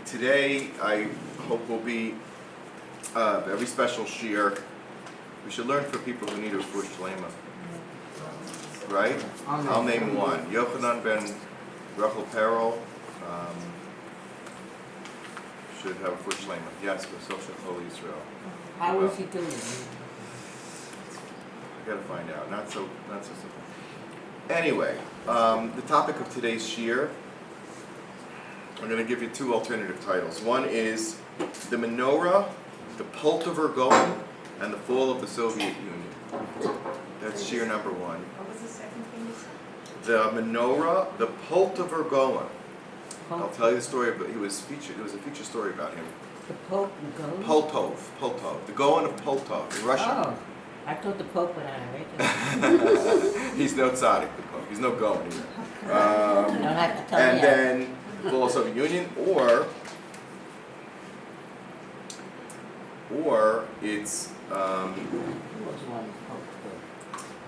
Today, I hope will be a very special shiur. We should learn for people who need a refuah shlema. Right? I'll name one. Yochanan ben Rachel Perel should have a refuah shlema. Yes, for social holy Israel. How is he doing? I gotta find out. Not so simple. Anyway, the topic of today's shiur, I'm going to give you two alternative titles. One is the Menora, the Poltover Gaon, and the fall of the Soviet Union. That's shiur number one. What was the second thing you said? The Menora, the Poltover Gaon. I'll tell you the story, but it was a feature story about him. The Pope Gaon? Poltov, the Gaon of Poltov, in Russian. Oh, I thought the Pope went on it. He's no tzaddik, the Pope. He's no Gaon either. You don't have to tell me. And then fall of Soviet Union, or it's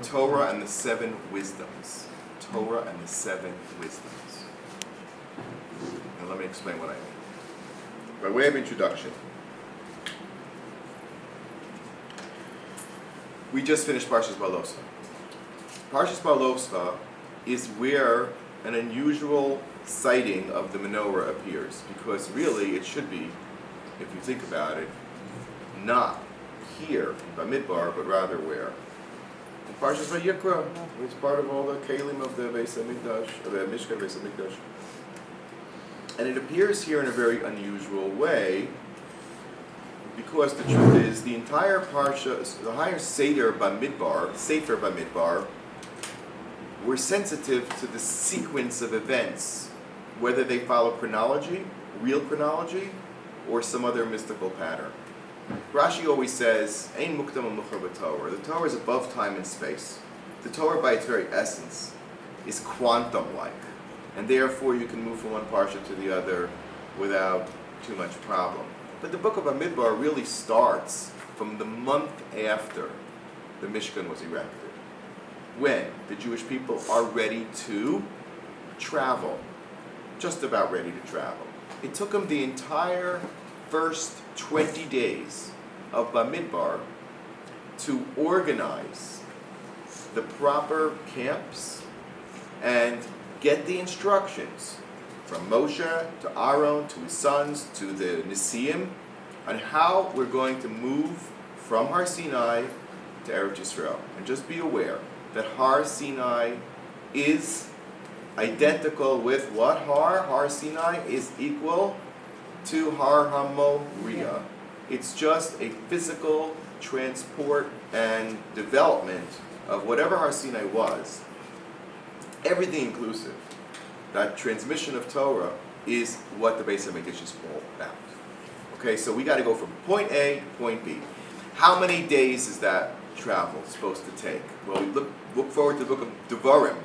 Torah and the Seven Wisdoms. Torah and the Seven Wisdoms. And let me explain what I mean. By way of introduction, we just finished Parshas Bhalotcha. Parshas Bhalotcha is where an unusual sighting of the Menora appears, because really it should be, if you think about it, not here in Bamidbar, but rather where? In Parshas Vayikra, it's part of all the kelim of the Beis Hamikdash, of the Mishkan Beis Hamikdash. And it appears here in a very unusual way, because the truth is, the entire Parsha, the higher Sefer Bamidbar, we're sensitive to the sequence of events, whether they follow chronology, real chronology, or some other mystical pattern. Rashi always says, "Ein mukdam u'muchar b'Torah." The Torah is above time and space. The Torah, by its very essence, is quantum-like, and therefore you can move from one parsha to the other without too much problem. But the book of Bamidbar really starts from the month after the Mishkan was erected, when the Jewish people are ready to travel, just about ready to travel. It took them the entire first 20 days of Bamidbar to organize the proper camps and get the instructions from Moshe to Aaron to his sons to the Nesiim on how we're going to move from Har Sinai to Eretz Yisrael. And just be aware that Har Sinai is identical with what? Har Sinai is equal to Har HaMoriah. It's just a physical transport and development of whatever Har Sinai was, everything inclusive. That transmission of Torah is what the Beis Hamikdash is all about. Okay, so we got to go from point A to point B. How many days is that travel supposed to take? Well, we look forward to the book of Devarim.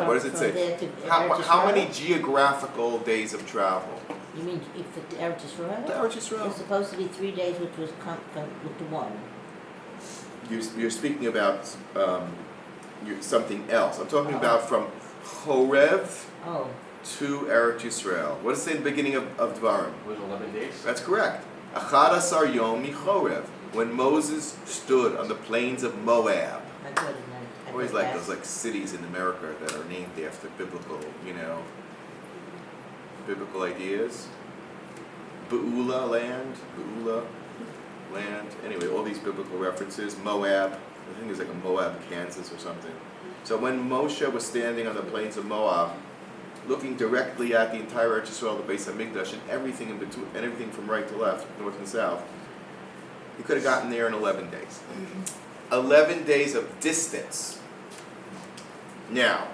What does it say? How many geographical days of travel? You mean if the Eretz Yisrael? The Eretz Yisrael. It's supposed to be 3 days, which was with the one. You're speaking about something else. I'm talking about from Chorev to Eretz Yisrael. What does it say in the beginning of Devarim? It was 11 days. That's correct. Achad Asar Yom Chorev, when Moses stood on the plains of Moab. I got it. I always like those cities in America that are named after biblical ideas. Beula land. Anyway, all these biblical references. Moab. I think there's like a Moab, Kansas or something. So when Moshe was standing on the plains of Moab, looking directly at the entire Eretz Yisrael, the Beis Hamikdash, and everything in between, and everything from right to left, north and south, he could have gotten there in 11 days. 11 days of distance. Now,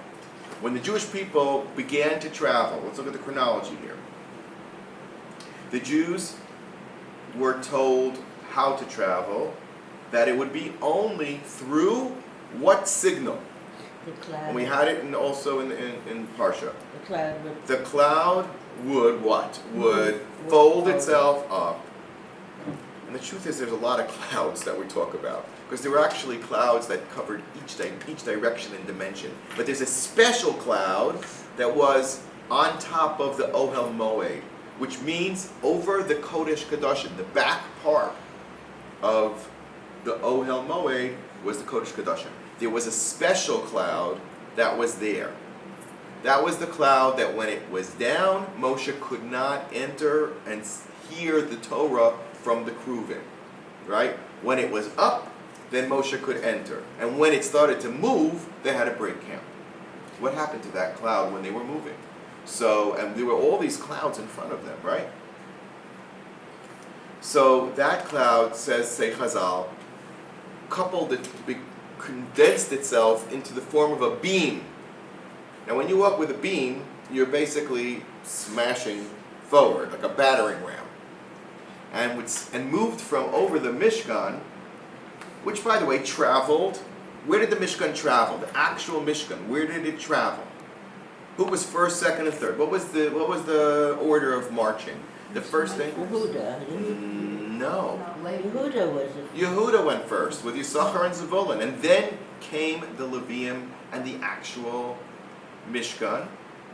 when the Jewish people began to travel, let's look at the chronology here. The Jews were told how to travel, that it would be only through what signal? The cloud. And we had it also in Parsha. The cloud would what? Would fold itself up. And the truth is, there's a lot of clouds that we talk about, because there were actually clouds that covered each direction and dimension. But there's a special cloud that was on top of the Ohel Moed, which means over the Kodesh Kodashim, the back part of the Ohel Moed was the Kodesh Kodashim. There was a special cloud that was there. That was the cloud that when it was down, Moshe could not enter and hear the Torah from the Kruvim, right? When it was up, then Moshe could enter. And when it started to move, they had to break camp. What happened to that cloud when they were moving? So, and there were all these clouds in front of them, right? So that cloud, says Say Chazal, condensed itself into the form of a beam. Now when you walk with a beam, you're basically smashing forward, like a battering ram. And moved from over the Mishkan, which by the way traveled. Where did the Mishkan travel? The actual Mishkan, where did it travel? Who was first, second, and third? What was the order of marching? The first thing? Yehuda. No. Yehuda was it. Yehuda went first with Yisachar and Zevulun, and then came the Levium and the actual Mishkan,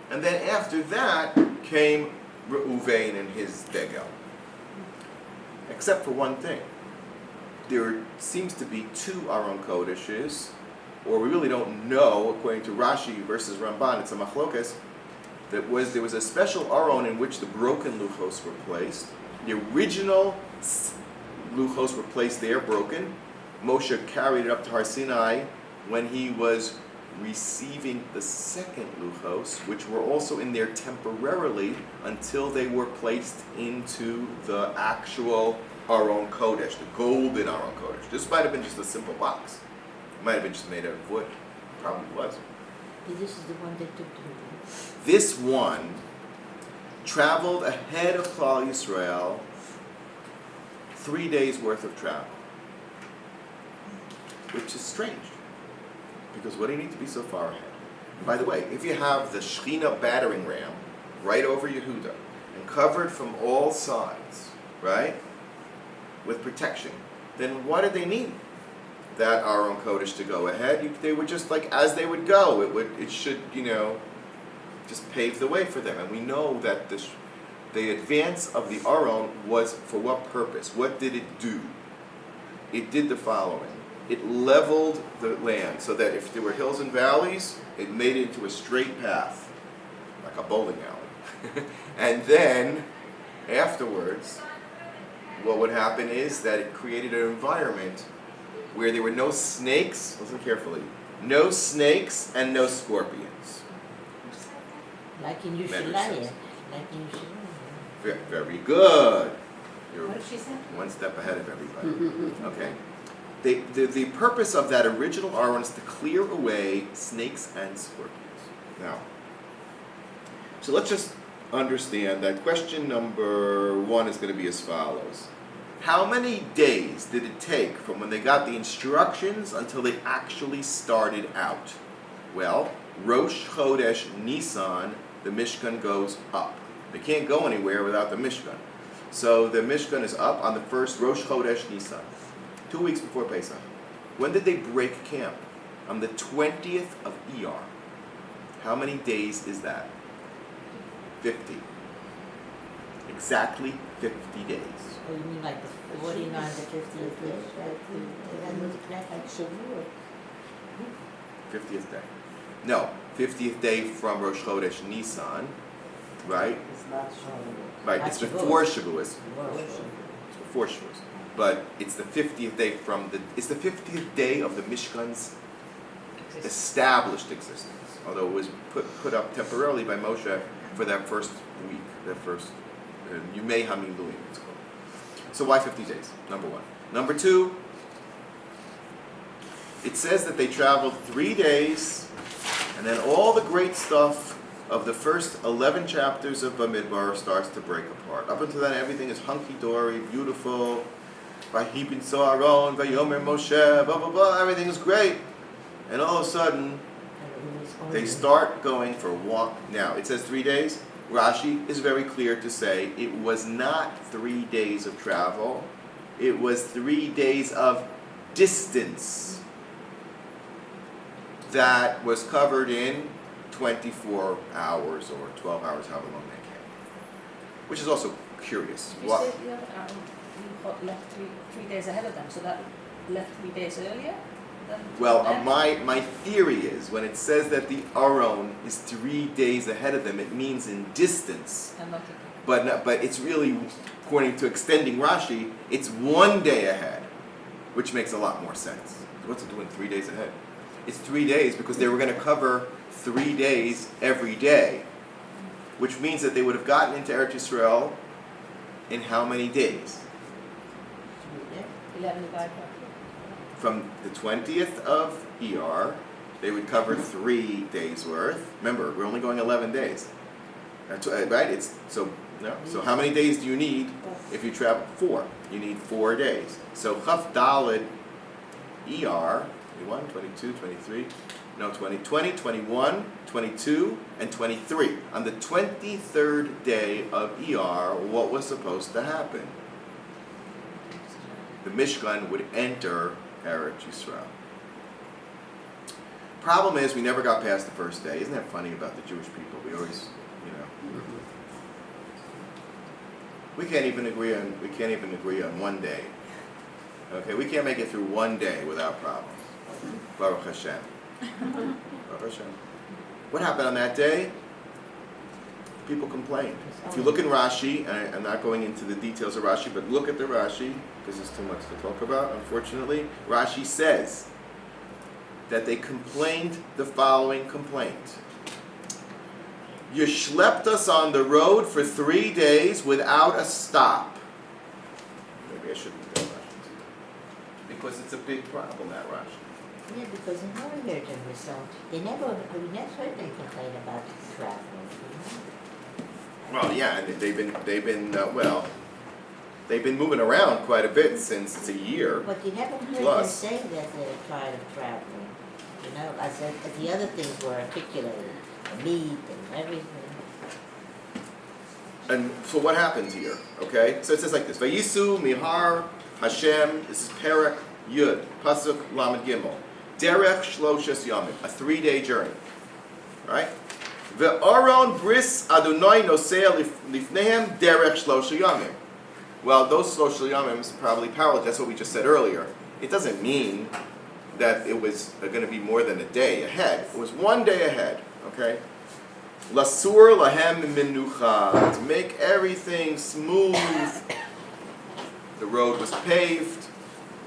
and then after that came Reuven and his Degel. Except for one thing. There seems to be two Aron Kodeshes, or we really don't know, according to Rashi versus Ramban, it's a machlokas. There was a special Aron in which the broken luchos were placed. The original luchos were placed there, broken. Moshe carried it up to Har Sinai when he was receiving the second luchos, which were also in there temporarily until they were placed into the actual Aron Kodesh, the golden Aron Kodesh. This might have been just a simple box. It might have been just made out of wood. Probably was. This is the one that took the This one traveled ahead of Klal Yisrael 3 days worth of travel, which is strange. Because what do you need to be so far ahead? And by the way, if you have the Shechina battering ram right over Yehuda and covered from all sides, right, with protection, then what did they need that Aron Kodesh to go ahead? They would just like as they would go, it should just pave the way for them. And we know that the advance of the Aron was for what purpose? What did it do? It did the following. It leveled the land so that if there were hills and valleys, it made it into a straight path, like a bowling alley. And then, afterwards, what would happen is that it created an environment where there were no snakes, listen carefully, no snakes and no scorpions. like in Medicines. Yerushalayim. Like in Yerushalayim. Very good. You're What did she say? one step ahead of everybody. Okay. The purpose of that original Aron is to clear away snakes and scorpions. Now, so let's just understand that question number 1 is going to be as follows. How many days did it take from when they got the instructions until they actually started out? Well, Rosh Chodesh Nisan, the Mishkan goes up. They can't go anywhere without the Mishkan. So the Mishkan is up on the first Rosh Chodesh Nisan, 2 weeks before Pesach. When did they break camp? On the 20th of Iyar. How many days is that? 50. Exactly 50 days. Oh, you mean like the 49 to 50 of this? That was like Shiur. 50th day. No, 50th day from Rosh Chodesh Nisan, right? It's not Shiur. Right, it's before Shavuos. It's Shavuos. before Shavuos. But it's the 50th day it's the 50th day of the Mishkan's established existence. Although it was put up temporarily by Moshe for that first week, that first Yumei HaMiluim, it's called. So why 50 days? Number 1. Number 2, it says that they traveled 3 days, and then all the great stuff of the first 11 chapters of Bamidbar starts to break apart. Up until then, everything is hunky-dory, beautiful. Vayibin So'aron, Vayomer Moshe, blah, blah, blah, everything is great. And all of a sudden, they start going for a walk. Now, it says 3 days. Rashi is very clear to say it was not 3 days of travel. It was 3 days of distance that was covered in 24 hours or 12 hours, however long they came. which is also curious. You said the other, you got left 3 days ahead of them, so that left 3 days earlier than Well, them? my theory is when it says that the Aron is 3 days ahead of them, it means in distance. I'm not But it's really, according to extending Rashi, it's 1 day ahead, which makes a lot more sense. What's it doing 3 days ahead? It's 3 days because they were going to cover 3 days every day, which means that they would have gotten into Eretz Yisrael in how many days? 11 divided by From the 20th of ER, they would cover 3 days worth. Remember, we're only going 11 days. That's right. So how many days do you need if you travel? 4. You need 4 days. So Chaf Daled ER 21, 22, 23. No, 20, 21, 22, and 23. On the 23rd day of ER, what was supposed to happen? The Mishkan would enter Eretz Yisrael. Problem is, we never got past the first day. Isn't that funny about the Jewish people? We always, we can't even agree on 1 day. Okay, we can't make it through 1 day without problems. Baruch Hashem. Baruch Hashem. What happened on that day? People complained. If you look in Rashi, and I'm not going into the details of Rashi, but look at the Rashi, because there's too much to talk about, unfortunately. Rashi says that they complained the following complaint. You schlepped us on the road for 3 days without a stop. Maybe I shouldn't go Rashi. Because it's a big problem, that Rashi. Yeah, because in our region we we never heard them complain about travel. Well, yeah, and they've been moving around quite a bit since it's a year. But you never heard Plus. them say that they're tired of traveling. I said the other things were articulated, meat and everything. And so what happens here? Okay, so it says like this: Vayisu mihar Hashem. This is Perek Yud Pasuk Lamed Gimel. Derech Shloshes Yamim, a 3-day journey. Right? Ve'aron bris Adonai nosea lifnehem derech Shloshes Yamim. Well, those Shloshes Yamim is probably parallel. That's what we just said earlier. It doesn't mean that it was going to be more than a day ahead. It was 1 day ahead. Okay. Lasur lahem minucha, to make everything smooth. The road was paved.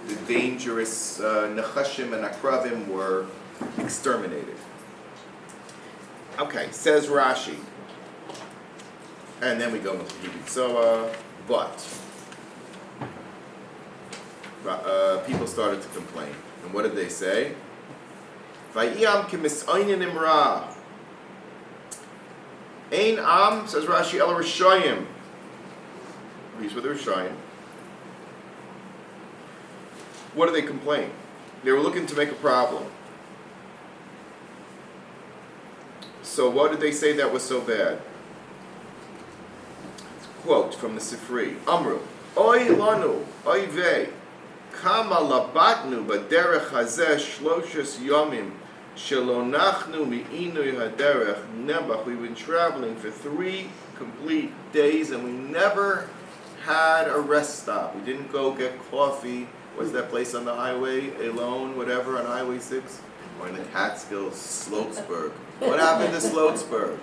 The dangerous nechashim and akravim were exterminated. Okay, says Rashi. And then we go into Hebrew. But people started to complain. And what did they say? Vayiyam kimisaynin imra. Ein am, says Rashi, el Rishayim. These were the Rishayim. What do they complain? They were looking to make a problem. So what did they say that was so bad? Quote from the Sifri. Amru, Oy lanu, oy vei, kama labatnu baderech hazeh shloshes yomim, shelonachnu mi'inui haderech nebach. We've been traveling for 3 complete days and we never had a rest stop. We didn't go get coffee. What's that place on the highway? Elone, whatever, on Highway 6? Or in the Catskills, Sloatsburg. What happened to Sloatsburg?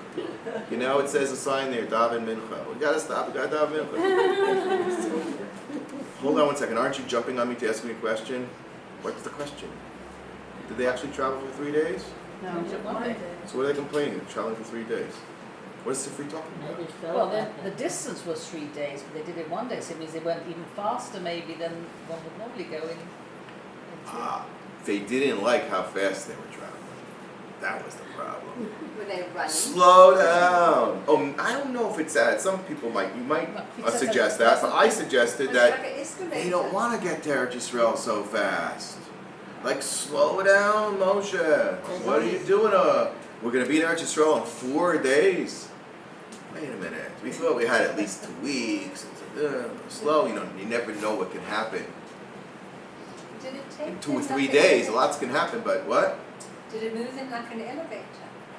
It says a sign there, Daven Mincha. We gotta stop, we gotta Daven Mincha. Hold on 1 second, aren't you jumping on me to ask me a question? What's the question? Did they actually travel for 3 days? No, just 1 day. So what are they complaining? Traveling for 3 days. What is Sifri talking I about? just felt Well, that. the distance was 3 days, but they did it 1 day, so it means they went even faster maybe than one would normally go in. They didn't like how fast they were traveling. That was the problem. Were they running? Slow down. Oh, I don't know if it's that. Some people might suggest that, but I suggested that they don't want to get to Eretz Yisrael so fast. Like, slow down, Moshe. What are you doing? We're going to be in Eretz Yisrael in 4 days. Wait a minute. We thought we had at least 2 weeks. Slow, you never know what can happen. Did it take In 2 or them 3 like days, a an lot's can happen, but what? Did it move in like an elevator?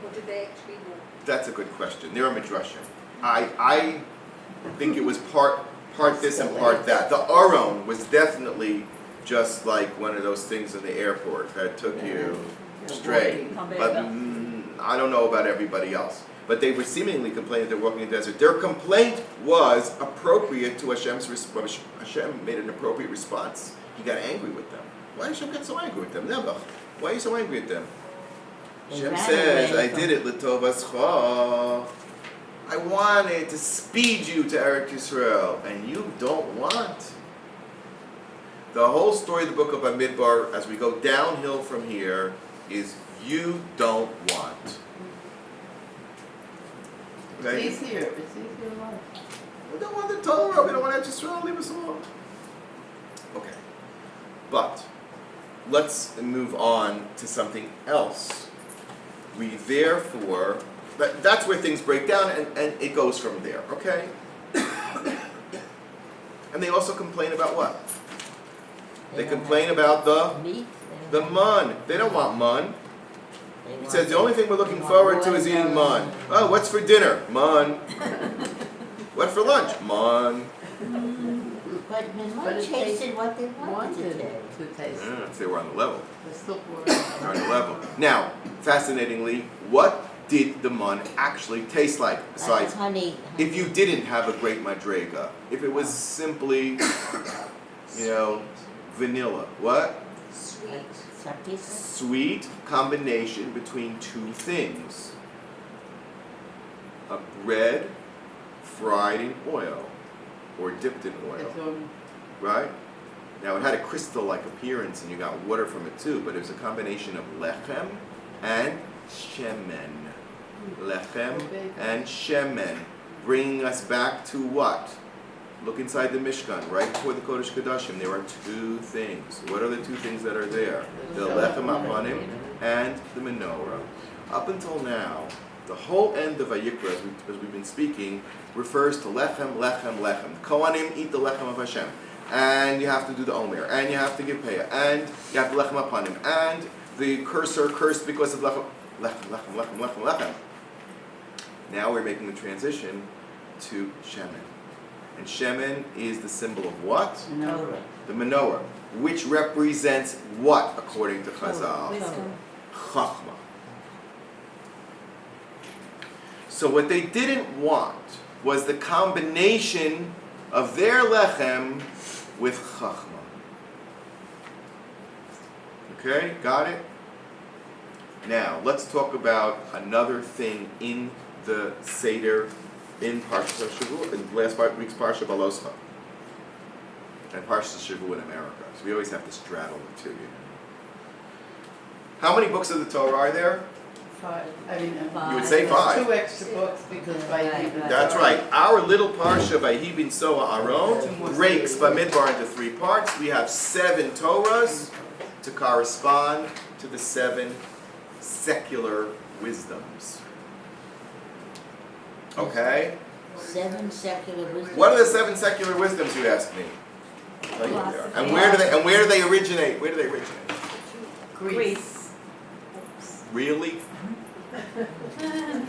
Or did they actually walk? That's a good question. They're a midrashim. I think it was part this and part that. The Aron was definitely just like one of those things in the airport that took you straight. But I don't know about everybody else. But they were seemingly complaining they're walking in the desert. Their complaint was appropriate to Hashem's response. Hashem made an appropriate response. He got angry with them. Why did Hashem get so angry with them? Never. Why are you so angry with them? Hashem says, I did it l'tovascha. I wanted to speed you to Eretz Yisrael, and you don't want. The whole story of the book of Bamidbar, as we go downhill from here, is you don't want. Okay? It's easier. It's easier life. We don't want the Torah. We don't want Eretz Yisrael. Leave us alone. Okay. But let's move on to something else. We therefore, that's where things break down, and it goes from there, okay? And they also complain about what? They complain about meat. the mun. They don't want mun. He says the only thing we're looking forward to is eating mun. Oh, what's for dinner? Mun. What for lunch? Mun. But when But one it tasted what they wanted Wanted to taste. to taste. Yeah, they were on the level. The still They're on the level. Now, fascinatingly, what did the mun actually taste like? Besides, honey. if you didn't have a great madrega, if it was simply, vanilla, what? Sweet. Sweet combination between two things. A bread fried in oil or dipped in oil, right? Now it had a crystal-like appearance and you got water from it too, but it was a combination of lechem and shemen. Lechem and shemen. Bringing us back to what? Look inside the Mishkan, right before the Kodesh Kodashim, there are two things. What are the two things that are there? The lechem apanim and the menorah. Up until now, the whole end of Vayikra, as we've been speaking, refers to lechem, lechem, lechem. The Kohanim eat the lechem of Hashem. And you have to do the Omer, and you have to give payah, and you have the lechem apanim, and the cursor cursed because of lechem, lechem, lechem, lechem, lechem, lechem. Now we're making the transition to shemen. And shemen is the symbol of what? Torah. The menorah, which represents what, according to Chazal? Wisdom. Chachma. So what they didn't want was the combination of their lechem with chachma. Okay, got it? Now, let's talk about another thing in the Seder in Parshas Shavuot, in last week's Parsha Bhalotcha, and Parshas Shavuot in America. So we always have to straddle the two. How many books of the Torah are there? 5. You would say 5. 2 extra books because by That's right. Our little Parsha by Hibin Soa Aron breaks Bamidbar into 3 parts. We have 7 Torahs to correspond to the 7 secular wisdoms. Okay? 7 secular wisdoms. What are the 7 secular wisdoms, you ask me? I'll tell you what they are. And where do they originate? Where do they originate? Greece. Really?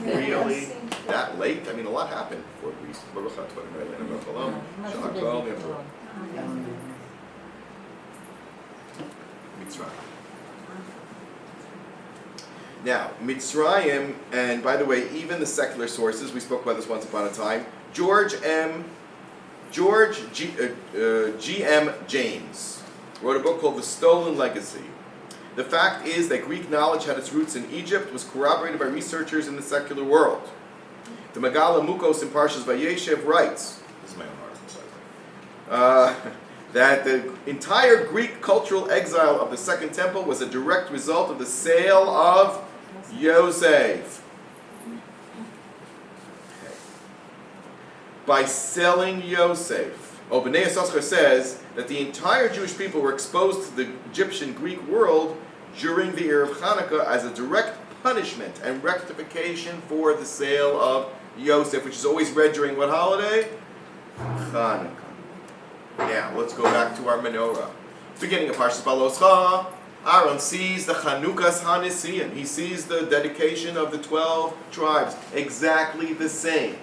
Really? That late? I mean, a lot happened before Greece. Baruch atah Adonai Eloheinu melech haolam, Must have been shalom before. Mitzrayim. Now, Mitzrayim, and by the way, even the secular sources, we spoke about this once upon a time, George G.M. James wrote a book called The Stolen Legacy. The fact is that Greek knowledge had its roots in Egypt, was corroborated by researchers in the secular world. The Megala Mukos in Parshas Vayeshev writes, this is my own article, that the entire Greek cultural exile of the Second Temple was a direct result of the sale of Yosef. Okay. By selling Yosef, Bnei Yissaschar says that the entire Jewish people were exposed to the Egyptian Greek world during the year of Hanukkah as a direct punishment and rectification for the sale of Yosef, which is always read during what holiday? Hanukkah. Now, let's go back to our menorah. Beginning of Parshas Bhalotcha, Aaron sees the Chanukas HaNisiyim. He sees the dedication of the 12 tribes. Exactly the same.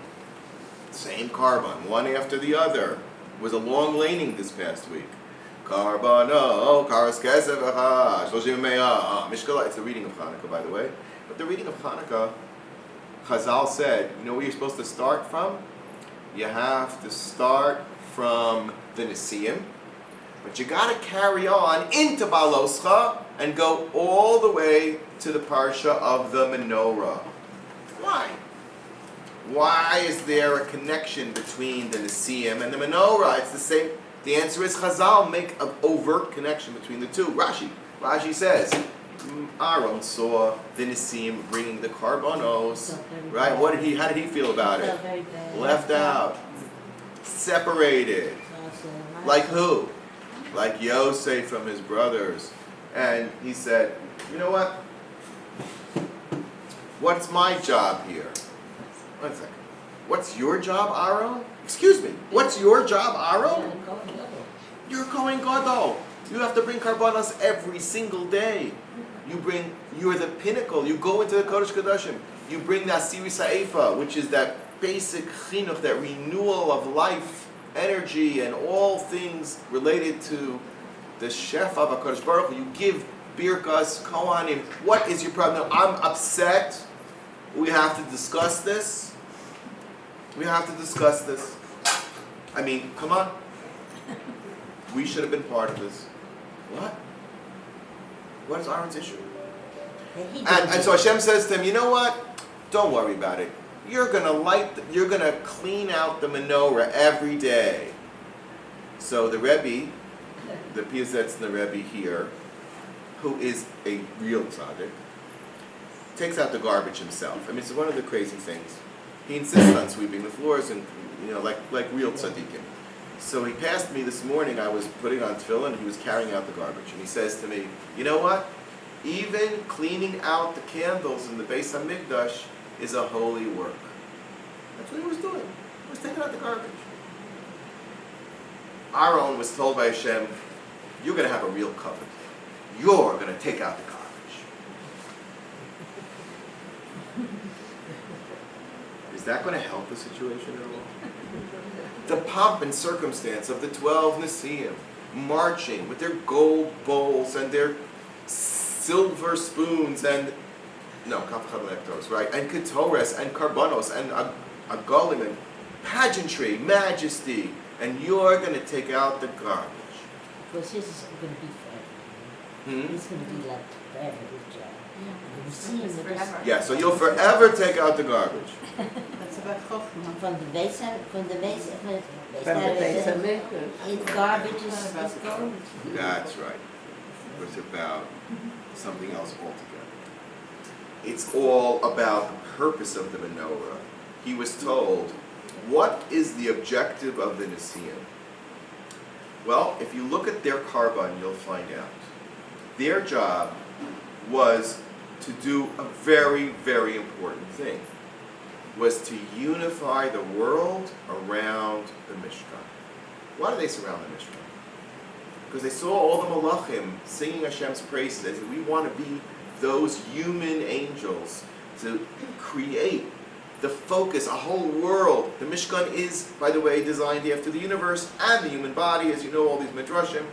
Same carbon, one after the other. It was a long laning this past week. Carbano, Karas Kesef Echad, Shloshim Me'ah. Mishkala, it's the reading of Hanukkah, by the way. But the reading of Hanukkah, Chazal said, you know where you're supposed to start from? You have to start from the Nisim, but you got to carry on into Bhalotcha and go all the way to the Parsha of the Menora. Why? Why is there a connection between the Nisim and the Menora? It's the same. The answer is Chazal make an overt connection between the two. Rashi says, Aaron saw the Nisim bringing the karbanos, right? How did he feel about it? Left out, separated. Like who? Like Yosef from his brothers. And he said, you know what? What's my job here? 1 second. What's your job, Aaron? Excuse me. What's your job, Aaron? You're Kohen Gadol. You have to bring karbanos every single day. You're the pinnacle. You go into the Kodesh Kodashim. You bring that Siri Sa'efa, which is that basic chinuch, that renewal of life, energy, and all things related to the Shefa of HaKadosh Baruch Hu. You give Birkas, Kohanim. What is your problem? I'm upset. We have to discuss this. I mean, come on. We should have been part of this. What? What is Aaron's issue? And so Hashem says to him, you know what? Don't worry about it. You're gonna clean out the menorah every day. So the Rebbe, the Piazetz and the Rebbe here, who is a real tzaddik, takes out the garbage himself. I mean, it's one of the crazy things. He insists on sweeping the floors, and like real tzaddikim. So he passed me this morning. I was putting on tefillin, and he was carrying out the garbage, and he says to me, "You know what? Even cleaning out the candles in the Beis Hamikdash is a holy work." That's what he was doing. He was taking out the garbage. Aaron was told by Hashem, "You're going to have a real covenant. You're going to take out the garbage." Is that going to help the situation at all? The pomp and circumstance of the 12 Nisim marching with their gold bowls and their silver spoons and right, and ketores and karbanos and agolim and pageantry, majesty, and you're going to take out the garbage. Because this is going to be forever. It's going to be like forever, this job. Forever. Yeah, so you'll forever take out the garbage. That's about Chochmah. From the base, It's garbage is gold. That's right. It was about something else altogether. It's all about the purpose of the menorah. He was told, what is the objective of the Nisim? Well, if you look at their carbon, you'll find out. Their job was to do a very, very important thing, was to unify the world around the Mishkan. Why do they surround the Mishkan? Because they saw all the Malachim singing Hashem's praises. They said, we want to be those human angels to create the focus, a whole world. The Mishkan is, by the way, designed after the universe and the human body, as you know, all these midrashim.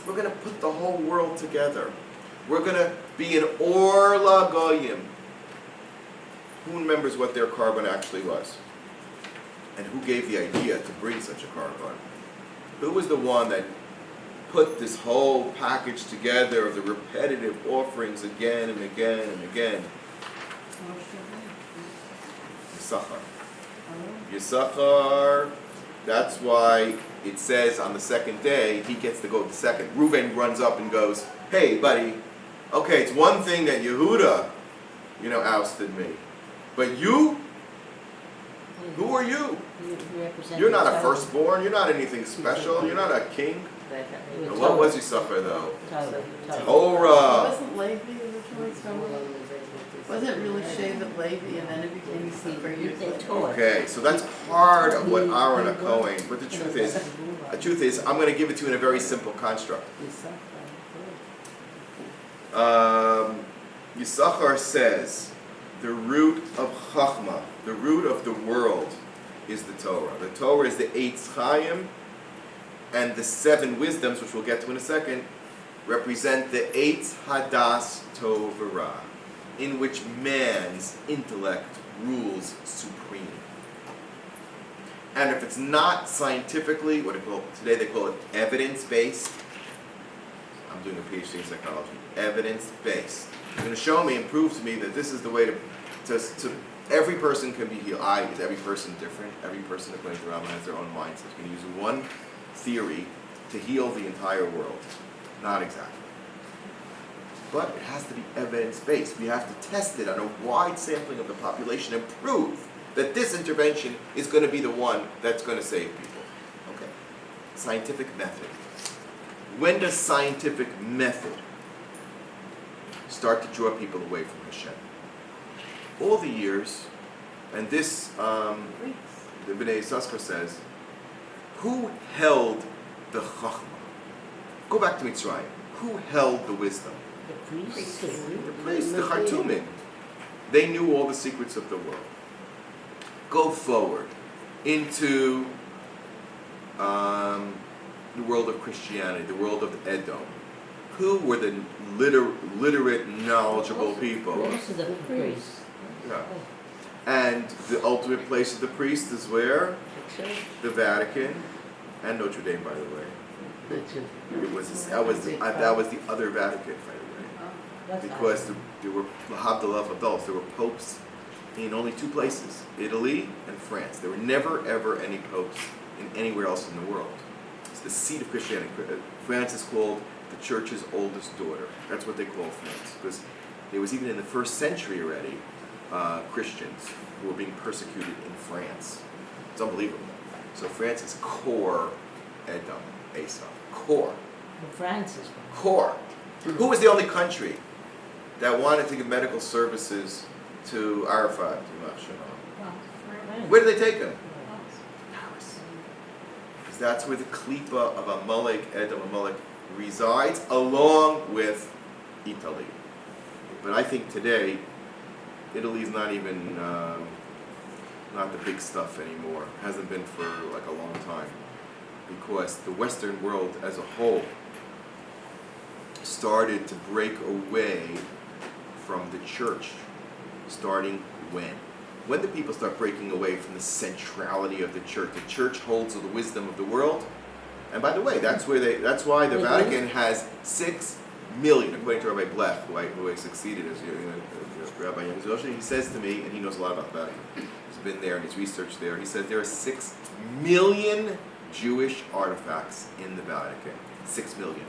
We're going to put the whole world together. We're going to be an Or LaGoyim. Who remembers what their carbon actually was? And who gave the idea to bring such a carbon? Who was the one that put this whole package together of the repetitive offerings again and again and again? Yisachar. Yisachar, that's why it says on the second day, he gets to go the second. Reuven runs up and goes, hey, buddy, okay, it's one thing that Yehuda, ousted me. But you? Who are you? You're not a firstborn. You're not anything special. You're not a king. And what was Yisachar, though? Torah. Wasn't Levi originally Torah? Wasn't it really Shevet Levi and then it became Yisachar years later? Okay, so that's part of what Aaron are going. But the truth is, I'm going to give it to you in a very simple construct. Yisachar says, the root of Chachma, the root of the world, is the Torah. The Torah is the Eitz Chaim, and the 7 wisdoms, which we'll get to in a second, represent the Eitz Hadas Tov V'Ra, in which man's intellect rules supreme. And if it's not scientifically, today they call it evidence-based. I'm doing a PhD in psychology. Evidence-based. You're going to show me and prove to me that this is the way to every person can be healed. Is every person different? Every person, according to Rabbi, has their own mindset. You can use one theory to heal the entire world. Not exactly. But it has to be evidence-based. We have to test it on a wide sampling of the population and prove that this intervention is going to be the one that's going to save people. Okay. Scientific method. When does scientific method start to draw people away from Hashem? All the years, and this, the Bnei Yissaschar says, who held the Chachma? Go back to Mitzrayim. Who held the wisdom? The priests. The priests, the Khartoumim. They knew all the secrets of the world. Go forward into the world of Christianity, the world of Edom. Who were the literate, knowledgeable people? Most of the priests. Yeah. And the ultimate place of the priest is where? The Vatican and Notre Dame, by the way. It was that was the other Vatican, by the way, because there were Havdalah adults. There were popes in only 2 places, Italy and France. There were never ever any popes in anywhere else in the world. It's the seat of Christianity. France is called the church's oldest daughter. That's what they call France, because there was even in the 1st century already Christians who were being persecuted in France. It's unbelievable. So France is core Edom, Esau. Core. France is Core. Who was the only country that wanted to give medical services to Arafat? Where did they take him? Paris. Because that's where the Klippa of Amalek, Edom, Amalek resides, along with Italy. But I think today, Italy's not even, not the big stuff anymore. Hasn't been for like a long time. Because the Western world as a whole started to break away from the church. Starting when? When do people start breaking away from the centrality of the church? The church holds the wisdom of the world. And by the way, that's why the Vatican has 6 million, according to Rabbi Blech, who I succeeded as Rabbi Yamzosha. He says to me, and he knows a lot about the Vatican. He's been there and he's researched there. He says there are 6 million Jewish artifacts in the Vatican. 6 million.